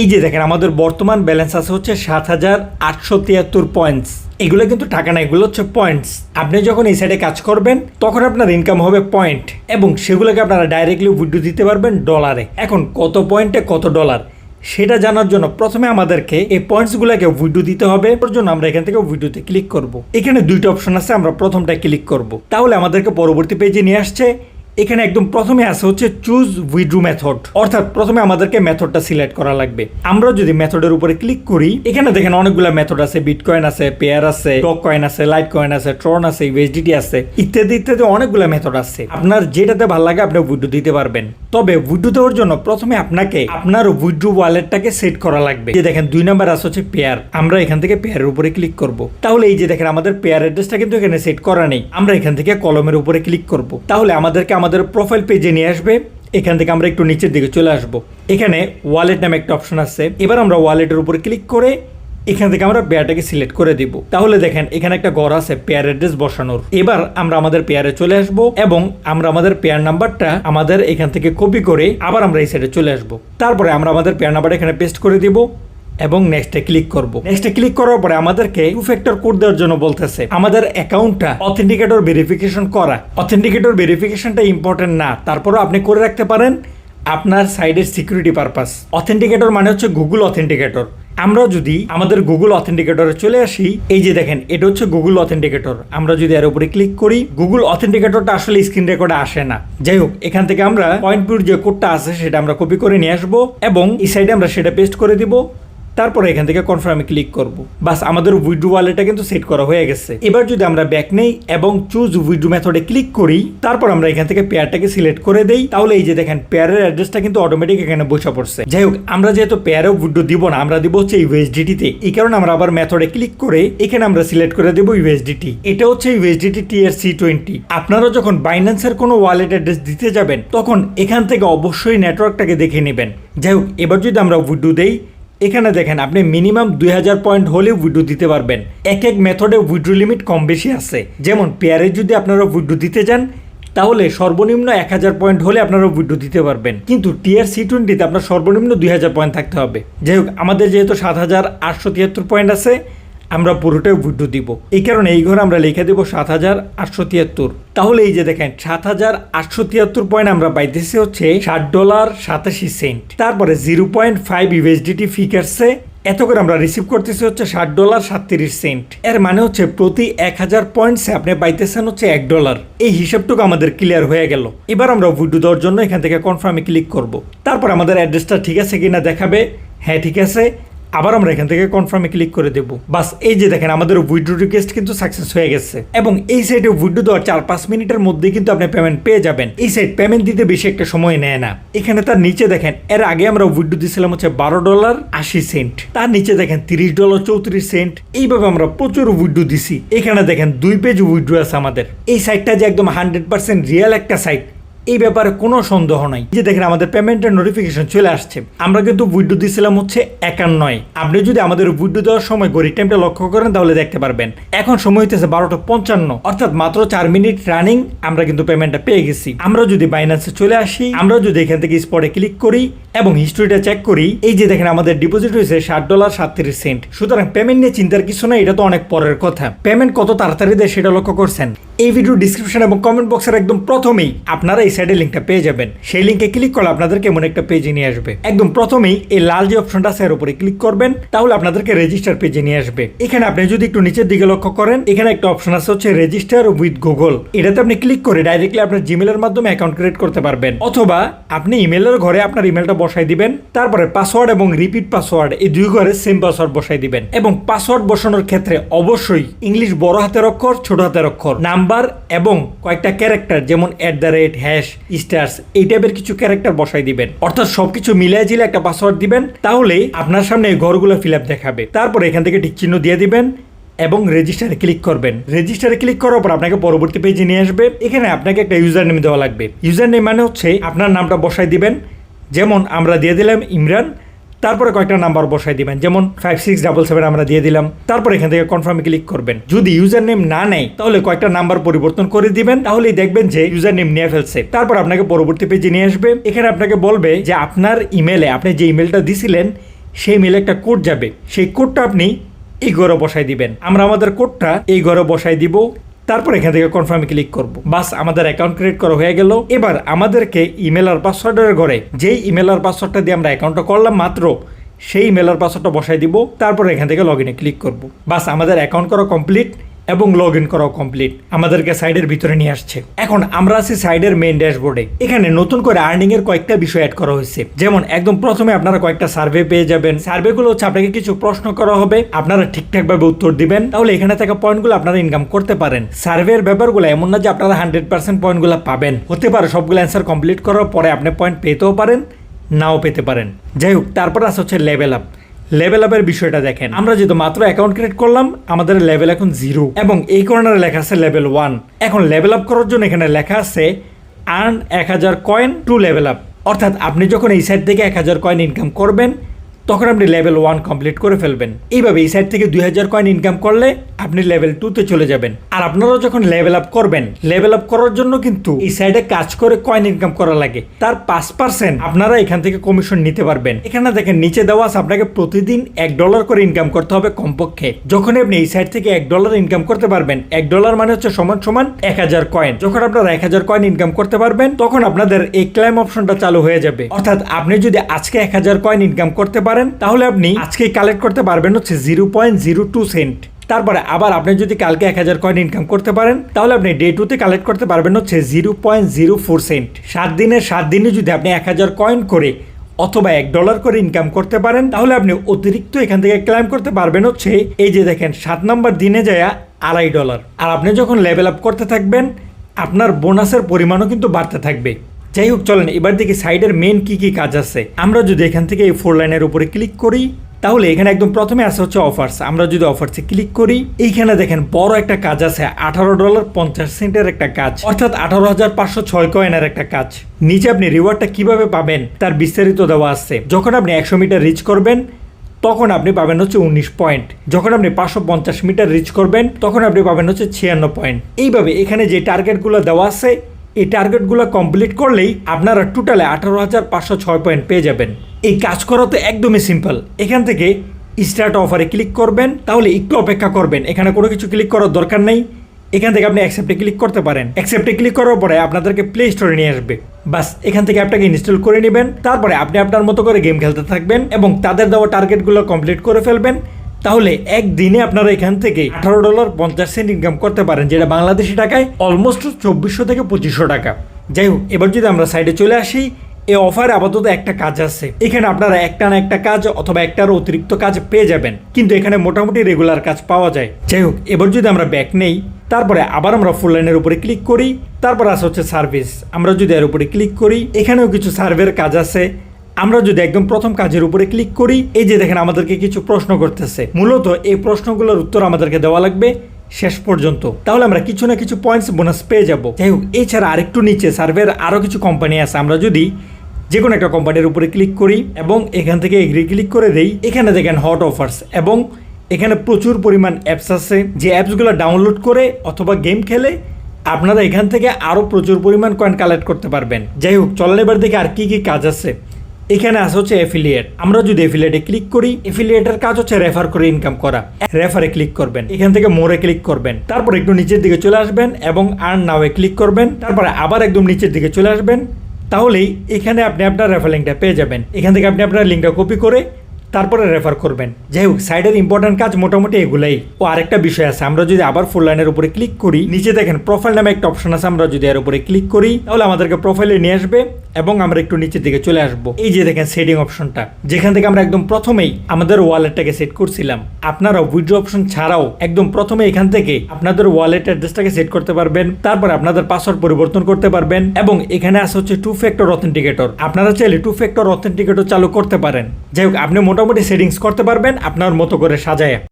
এই যে দেখেন আমাদের বর্তমান ব্যালেন্স আছে হচ্ছে ৭,৮৭৩ পয়েন্টস। এগুলো কিন্তু টাকা না, এগুলো হচ্ছে পয়েন্টস। আপনি যখন এই সাইডে কাজ করবেন তখন আপনার ইনকাম হবে পয়েন্ট, এবং সেগুলোকে আপনারা ডাইরেক্টলি উইথড্র দিতে পারবেন ডলারে। এখন কত পয়েন্টে কত ডলার সেটা জানার জন্য প্রথমে আমাদেরকে এই পয়েন্টসগুলোকে উইথড্র দিতে হবে। এর জন্য আমরা এখান থেকে উইথড্রতে ক্লিক করব। এখানে দুইটা অপশন আছে, আমরা প্রথমটা ক্লিক করব। তাহলে আমাদেরকে পরবর্তী পেজে নিয়ে আসছে। এখানে একদম প্রথমে আছে হচ্ছে চুজ উইথড্র মেথড, অর্থাৎ প্রথমে আমাদেরকে মেথডটা সিলেক্ট করা লাগবে। আমরা যদি মেথডের উপরে ক্লিক করি, এখানে দেখেন অনেকগুলো মেথড আছে, বিটকয়েন আছে, পেয়ার আছে, ডগ কয়েন আছে, লাইট কয়েন আছে, ট্রন আছে, ইউএসডিটি আছে, ইত্যাদি ইত্যাদি অনেকগুলো মেথড আছে। আপনার যেটাতে ভালো লাগে আপনি উইথড্র দিতে পারবেন। তবে উইথড্র দেওয়ার জন্য প্রথমে আপনাকে আপনার উইথড্র ওয়ালেটটাকে সেট করা লাগবে। যে দেখেন 2 নাম্বার আছে হচ্ছে পেয়ার, আমরা এখান থেকে পেয়ারের উপরে ক্লিক করব। তাহলে এই যে দেখেন আমাদের পেয়ার অ্যাড্রেসটা কিন্তু এখানে সেট করা নেই। আমরা এখান থেকে কলমের উপরে ক্লিক করব। তাহলে আমাদেরকে আমাদের প্রোফাইল পেজে নিয়ে আসবে। এখান থেকে আমরা একটু নিচের দিকে চলে আসব। এখানে ওয়ালেট নামে একটা অপশন আছে। এবার আমরা ওয়ালেটের উপরে ক্লিক করে এখান থেকে আমরা পেয়ারটাকে সিলেক্ট করে দিব। তাহলে দেখেন এখানে একটা ঘর আছে পেয়ার অ্যাড্রেস বসানোর। এবার আমরা আমাদের পেয়ারে চলে আসব এবং আমরা আমাদের পেয়ার নাম্বারটা আমাদের এখান থেকে কপি করে আবার আমরা এই সাইডে চলে আসব। তারপরে আমরা আমাদের পেয়ার নাম্বারটা এখানে পেস্ট করে দিব এবং নেক্সটে ক্লিক করব। নেক্সটে ক্লিক করার পরে আমাদেরকে টু ফ্যাক্টর কোড দেওয়ার জন্য বলতেছে। আমাদের অ্যাকাউন্টটা অথেন্টিকেটর ভেরিফিকেশন করা। অথেন্টিকেটর ভেরিফিকেশনটা ইম্পর্টেন্ট না, তারপরও আপনি করে রাখতে পারেন আপনার সাইডের সিকিউরিটি পারপাস। অথেন্টিকেটর মানে হচ্ছে গুগল অথেন্টিকেটর। আমরা যদি আমাদের গুগল অথেন্টিকেটরে চলে আসি, এই যে দেখেন এটা হচ্ছে গুগল অথেন্টিকেটর। আমরা যদি এর উপরে ক্লিক করি, গুগল অথেন্টিকেটরটা আসলে স্ক্রিন রেকর্ডে আসে না। যাই হোক, এখান থেকে আমরা পয়েন্টপুর যে কোডটা আছে সেটা আমরা কপি করে নিয়ে আসবো এবং এই সাইডে আমরা সেটা পেস্ট করে দিব। তারপরে এখান থেকে কনফার্মে ক্লিক করব। বাস আমাদের উইথড্র ওয়ালেটটা কিন্তু সেট করা হয়ে গেছে। এবার যদি আমরা ব্যাক নেই এবং চুজ উইথড্র মেথডে ক্লিক করি, তারপর আমরা এখান থেকে পেয়ারটাকে সিলেক্ট করে দেই, তাহলে এই যে দেখেন পেয়ারের অ্যাড্রেসটা কিন্তু অটোমেটিক এখানে বসে পড়ছে। যাই হোক, আমরা যেহেতু পেয়ারে উইথড্র দিব না, আমরা দিব হচ্ছে ইউএসডিটি তে। এই কারণে আমরা আবার মেথডে ক্লিক করে এখানে আমরা সিলেক্ট করে দেব ইউএসডিটি। এটা হচ্ছে ইউএসডিটি TRC20। আপনারা যখন বাইন্যান্সের কোনো ওয়ালেট অ্যাড্রেস দিতে যাবেন তখন এখান থেকে অবশ্যই নেটওয়ার্কটাকে দেখে নেবেন। যাই হোক, এবার যদি আমরা উইথড্র দেই, এখানে দেখেন আপনি মিনিমাম 2000 পয়েন্ট হলে উইথড্র দিতে পারবেন। এক এক মেথডে উইথড্র লিমিট কম বেশি আছে। যেমন পেয়ারে যদি আপনারা উইথড্র দিতে যান তাহলে সর্বনিম্ন 1000 পয়েন্ট হলে আপনারা উইথড্র দিতে পারবেন, কিন্তু TRC20তে আপনার সর্বনিম্ন 2000 পয়েন্ট থাকতে হবে। যাই হোক, আমাদের যেহেতু 7873 পয়েন্ট আছে, আমরা পুরোটাই উইথড্র দিব। এই কারণে এই ঘরে আমরা লিখে দেব 7873। তাহলে এই যে দেখেন 7873 পয়েন্ট আমরা পাইতেছি হচ্ছে $60.87। তারপরে 0.5 ইউএসডিটি ফি কাটছে। এত করে আমরা রিসিভ করতেছি হচ্ছে $60.37। এর মানে হচ্ছে প্রতি 1000 পয়েন্টসে আপনি পাইতেছেন হচ্ছে $1। এই হিসাবটুকু আমাদের ক্লিয়ার হয়ে গেল। এবার আমরা উইথড্র দেওয়ার জন্য এখান থেকে কনফার্মে ক্লিক করব। তারপর আমাদের অ্যাড্রেসটা ঠিক আছে কিনা দেখাবে। হ্যাঁ, ঠিক আছে। আবার আমরা এখান থেকে কনফার্মে ক্লিক করে দেব। বাস এই যে দেখেন আমাদের উইথড্র রিকোয়েস্ট কিন্তু সাকসেস হয়ে গেছে এবং এই সাইটে উইথড্র দেওয়ার 4-5 মিনিটের মধ্যেই কিন্তু আপনি পেমেন্ট পেয়ে যাবেন। এই সাইট পেমেন্ট দিতে বেশি একটা সময় নেয় না। এখানে তার নিচে দেখেন এর আগে আমরা উইথড্র দিয়েছিলাম হচ্ছে $12.80। তার নিচে দেখেন $30.34। এইভাবে আমরা প্রচুর উইথড্র দিছি। এখানে দেখেন 2 পেজ উইথড্র আছে আমাদের। এই সাইটটা যে একদম 100% রিয়েল একটা সাইট, এই ব্যাপারে কোনো সন্দেহ নাই। যে দেখেন আমাদের পেমেন্টের নোটিফিকেশন চলে আসছে। আমরা কিন্তু উইথড্র দিয়েছিলাম হচ্ছে 51। আপনি যদি আমাদের উইথড্র দেওয়ার সময় ঘড়ির টাইমটা লক্ষ্য করেন তাহলে দেখতে পারবেন এখন সময় হইতেছে 12:55, অর্থাৎ মাত্র 4 মিনিট রানিং আমরা কিন্তু পেমেন্টটা পেয়ে গেছি। আমরা যদি বাইন্যান্সে চলে আসি, আমরা যদি এখান থেকে স্পটে ক্লিক করি এবং হিস্ট্রিটা চেক করি, এই যে দেখেন আমাদের ডিপোজিট হয়েছে $60.37। সুতরাং পেমেন্ট নিয়ে চিন্তার কিছু না, এটা তো অনেক পরের কথা। পেমেন্ট কত তাড়াতাড়ি দেয় সেটা লক্ষ্য করছেন। এই ভিডিও ডিসক্রিপশন এবং কমেন্ট বক্সের একদম প্রথমেই আপনারা এই সাইডের লিঙ্কটা পেয়ে যাবেন। সেই লিঙ্কে ক্লিক করলে আপনাদেরকে এমন একটা পেজে নিয়ে আসবে। একদম প্রথমেই এই লাল যে অপশনটা আছে এর উপরে ক্লিক করবেন, তাহলে আপনাদেরকে রেজিস্টার পেজে নিয়ে আসবে। এখানে আপনি যদি একটু নিচের দিকে লক্ষ্য করেন, এখানে একটা অপশন আছে হচ্ছে রেজিস্টার উইথ গুগল। এটাতে আপনি ক্লিক করে ডাইরেক্টলি আপনার জিমেলের মাধ্যমে অ্যাকাউন্ট ক্রিয়েট করতে পারবেন, অথবা আপনি ইমেলের ঘরে আপনার ইমেলটা বসাই দিবেন, তারপরে পাসওয়ার্ড এবং রিপিট পাসওয়ার্ড এই দুই ঘরে সেম পাসওয়ার্ড বসাই দিবেন। এবং পাসওয়ার্ড বসানোর ক্ষেত্রে অবশ্যই ইংলিশ বড় হাতের অক্ষর, ছোট হাতের অক্ষর, নাম্বার এবং কয়েকটা ক্যারেক্টার যেমন @, স্টার্স, এই টাইপের কিছু ক্যারেক্টার বসাই দিবেন। অর্থাৎ সবকিছু মিলিয়ে জিলে একটা পাসওয়ার্ড দিবেন, তাহলে আপনার সামনে এই ঘরগুলো ফিল আপ দেখাবে। তারপরে এখান থেকে টিক চিহ্ন দিয়ে দিবেন এবং রেজিস্টারে ক্লিক করবেন। রেজিস্টারে ক্লিক করার পর আপনাকে পরবর্তী পেজে নিয়ে আসবে। এখানে আপনাকে একটা ইউজার নেম দেওয়া লাগবে। ইউজার নেম মানে হচ্ছে আপনার নামটা বসাই দিবেন। যেমন আমরা দিয়ে দিলাম ইমরান, তারপরে কয়েকটা নাম্বার বসাই দিবেন, যেমন 5677 আমরা দিয়ে দিলাম। তারপর এখান থেকে কনফার্মে ক্লিক করবেন। যদি ইউজার নেম না নেয় তাহলে কয়েকটা নাম্বার পরিবর্তন করে দিবেন, তাহলেই দেখবেন যে ইউজার নেম নিয়ে ফেলছে। তারপর আপনাকে পরবর্তী পেজে নিয়ে আসবে। এখানে আপনাকে বলবে যে আপনার ইমেলে আপনি যে ইমেলটা দিছিলেন সেই মেলে একটা কোড যাবে, সেই কোডটা আপনি এই ঘরে বসাই দিবেন। আমরা আমাদের কোডটা এই ঘরে বসাই দিব, তারপর এখান থেকে কনফার্মে ক্লিক করব। বাস আমাদের অ্যাকাউন্ট ক্রিয়েট করা হয়ে গেল। এবার আমাদেরকে ইমেল আর পাসওয়ার্ডের ঘরে যেই ইমেল আর পাসওয়ার্ডটা দিয়ে আমরা অ্যাকাউন্টটা করলাম মাত্র, সেই ইমেল আর পাসওয়ার্ডটা বসাই দিব, তারপর এখান থেকে লগ ইনে ক্লিক করব। বাস আমাদের অ্যাকাউন্ট করা কমপ্লিট এবং লগ ইন করাও কমপ্লিট। আমাদেরকে সাইডের ভিতরে নিয়ে আসছে। এখন আমরা আছি সাইডের মেইন ড্যাশবোর্ডে। এখানে নতুন করে আর্নিং এর কয়েকটা বিষয় অ্যাড করা হয়েছে। যেমন একদম প্রথমে আপনারা কয়েকটা সার্ভে পেয়ে যাবেন। সার্ভেগুলো হচ্ছে আপনাকে কিছু প্রশ্ন করা হবে, আপনারা ঠিকঠাক ভাবে উত্তর দিবেন, তাহলে এখানে থাকা পয়েন্টগুলো আপনারা ইনকাম করতে পারেন। সার্ভের ব্যাপারগুলো এমন না যে আপনারা 100% পয়েন্টগুলো পাবেন, হতে পারে সবগুলো অ্যান্সার কমপ্লিট করার পরে আপনি পয়েন্ট পেতেও পারেন, নাও পেতে পারেন। যাই হোক, তারপর আছে হচ্ছে লেভেল আপ। লেভেল আপের বিষয়টা দেখেন, আমরা যেহেতু মাত্র অ্যাকাউন্ট ক্রিয়েট করলাম, আমাদের লেভেল এখন 0 এবং এই কর্নারে লেখা আছে লেভেল 1। এখন লেভেল আপ করার জন্য এখানে লেখা আছে earn 1000 coin to level up, অর্থাৎ আপনি যখন এই সাইট থেকে 1000 কয়েন ইনকাম করবেন তখন আপনি লেভেল 1 কমপ্লিট করে ফেলবেন। এইভাবে এই সাইট থেকে 2000 কয়েন ইনকাম করলে আপনি লেভেল 2-তে চলে যাবেন। আর আপনারাও যখন লেভেল আপ করবেন, লেভেল আপ করার জন্য কিন্তু এই সাইটে কাজ করে কয়েন ইনকাম করা লাগে, তার 5% আপনারা এখান থেকে কমিশন নিতে পারবেন। এখানে দেখেন নিচে দেওয়া আছে আপনাকে প্রতিদিন $1 করে ইনকাম করতে হবে কমপক্ষে। যখন আপনি এই সাইট থেকে $1 ইনকাম করতে পারবেন, $1 মানে হচ্ছে সমান 1000 কয়েন। যখন আপনারা 1000 কয়েন ইনকাম করতে পারবেন তখন আপনাদের এই ক্লেম অপশনটা চালু হয়ে যাবে। অর্থাৎ আপনি যদি আজকে 1000 কয়েন ইনকাম করতে পারেন তাহলে আপনি আজকে কালেক্ট করতে পারবেন হচ্ছে 0.02 সেন্ট। তারপরে আবার আপনি যদি কালকে 1000 কয়েন ইনকাম করতে পারেন তাহলে আপনি ডে 2-তে কালেক্ট করতে পারবেন হচ্ছে 0.04 সেন্ট। 7 দিনে যদি আপনি 1000 কয়েন করে অথবা $1 করে ইনকাম করতে পারেন তাহলে আপনি অতিরিক্ত এখান থেকে ক্লেম করতে পারবেন হচ্ছে এই যে দেখেন 7 নম্বর দিনে যায় $2.5। আর আপনি যখন লেভেল আপ করতে থাকবেন আপনার বোনাসের পরিমাণও কিন্তু বাড়তে থাকবে। যাই হোক, চলেন এবার দেখি সাইডের মেন কি কি কাজ আছে। আমরা যদি এখান থেকে এই 4 লাইনের উপরে ক্লিক করি তাহলে এখানে একদম প্রথমে আসে হচ্ছে অফার্স। আমরা যদি অফার্সে ক্লিক করি এইখানে দেখেন বড় একটা কাজ আছে, $18.50 একটা কাজ, অর্থাৎ 18,506 কয়েনের একটা কাজ। নিচে আপনি রিওয়ার্ডটা কিভাবে পাবেন তার বিস্তারিত দেওয়া আছে। যখন আপনি 100 মিটার রিচ করবেন তখন আপনি পাবেন হচ্ছে 19 পয়েন্ট। যখন আপনি 550 মিটার রিচ করবেন তখন আপনি পাবেন হচ্ছে 56 পয়েন্ট। এইভাবে এখানে যে টার্গেটগুলো দেওয়া আছে এই টার্গেটগুলো কমপ্লিট করলেই আপনারা টোটালে 18,506 পয়েন্ট পেয়ে যাবেন। এই কাজ করা তো একদমই সিম্পল। এখান থেকে স্টার্ট অফারে ক্লিক করবেন, তাহলে একটু অপেক্ষা করবেন, এখানে কোনো কিছু ক্লিক করার দরকার নেই। এখান থেকে আপনি অ্যাকসেপ্টে ক্লিক করতে পারেন। অ্যাকসেপ্টে ক্লিক করার পরে আপনাদেরকে প্লে স্টোরে নিয়ে আসবে। বাস এখান থেকে অ্যাপটাকে ইনস্টল করে নেবেন, তারপরে আপনি আপনার মতো করে গেম খেলতে থাকবেন এবং তাদের দেওয়া টার্গেটগুলো কমপ্লিট করে ফেলবেন। তাহলে একদিনে আপনারা এখান থেকে $18.50 ইনকাম করতে পারেন, যেটা বাংলাদেশি টাকায় অলমোস্ট 2400 থেকে 2500 টাকা। যাই হোক, এবার যদি আমরা সাইডে চলে আসি, এই অফারে আপাতত একটা কাজ আছে। এখানে আপনারা একটা না একটা কাজ অথবা একটার অতিরিক্ত কাজ পেয়ে যাবেন, কিন্তু এখানে মোটামুটি রেগুলার কাজ পাওয়া যায়। যাই হোক, এবার যদি আমরা ব্যাক নেই, তারপরে আবার আমরা ফুল লাইনের উপরে ক্লিক করি, তারপর আসে হচ্ছে সার্ভিস। আমরা যদি এর উপরে ক্লিক করি এখানেও কিছু সার্ভের কাজ আছে। আমরা যদি একদম প্রথম কাজের উপরে ক্লিক করি, এই যে দেখেন আমাদেরকে কিছু প্রশ্ন করতেছে। মূলত এই প্রশ্নগুলোর উত্তর আমাদেরকে দেওয়া লাগবে শেষ পর্যন্ত, তাহলে আমরা কিছু না কিছু পয়েন্টস বোনাস পেয়ে যাব। যাই হোক, এছাড়া আরেকটু নিচে সার্ভের আরও কিছু কোম্পানি আছে। আমরা যদি যে কোনো একটা কোম্পানির উপরে ক্লিক করি এবং এখান থেকে এগ্রি ক্লিক করে দেই, এখানে দেখেন হট অফার্স এবং এখানে প্রচুর পরিমাণ অ্যাপস আছে, যে অ্যাপসগুলো ডাউনলোড করে অথবা গেম খেলে আপনারা এখান থেকে আরও প্রচুর পরিমাণ কয়েন কালেক্ট করতে পারবেন। যাই হোক, চলেন এবার দেখে আর কি কি কাজ আছে। এখানে আছে হচ্ছে অ্যাফিলিয়েট। আমরা যদি অ্যাফিলিয়েটে ক্লিক করি, অ্যাফিলিয়েটের কাজ হচ্ছে রেফার করে ইনকাম করা। রেফারে ক্লিক করবেন, এখান থেকে মোরে ক্লিক করবেন, তারপর একটু নিচের দিকে চলে আসবেন এবং আর্ন নাও এ ক্লিক করবেন, তারপরে আবার একদম নিচের দিকে চলে আসবেন। তাহলেই এখানে আপনি আপনার রেফার লিঙ্কটা পেয়ে যাবেন। এখান থেকে আপনি আপনার লিঙ্কটা কপি করে তারপরে রেফার করবেন। যাই হোক, সাইডের ইম্পর্টেন্ট কাজ মোটামুটি এগুলাই। ও আরেকটা বিষয় আছে, আমরা যদি আবার ফুল লাইনের উপরে ক্লিক করি, নিচে দেখেন প্রোফাইল নামে একটা অপশন আছে। আমরা যদি এর উপরে ক্লিক করি তাহলে আমাদেরকে প্রোফাইলে নিয়ে আসবে এবং আমরা একটু নিচের দিকে চলে আসব। এই যে দেখেন সেটিং অপশনটা, যেখান থেকে আমরা একদম প্রথমেই আমাদের ওয়ালেটটাকে সেট করছিলাম। আপনারা উইথড্র অপশন ছাড়াও একদম প্রথমে এখান থেকে আপনাদের ওয়ালেট অ্যাড্রেসটাকে সেট করতে পারবেন, তারপরে আপনাদের পাসওয়ার্ড পরিবর্তন করতে পারবেন এবং এখানে আছে হচ্ছে 2 ফ্যাক্টর অথেন্টিকেটর। আপনারা চাইলে 2 ফ্যাক্টর অথেন্টিকেটর চালু করতে পারেন। যাই হোক, আপনি মোটামুটি সেটিংস করতে পারবেন আপনার মতো করে সাজায়।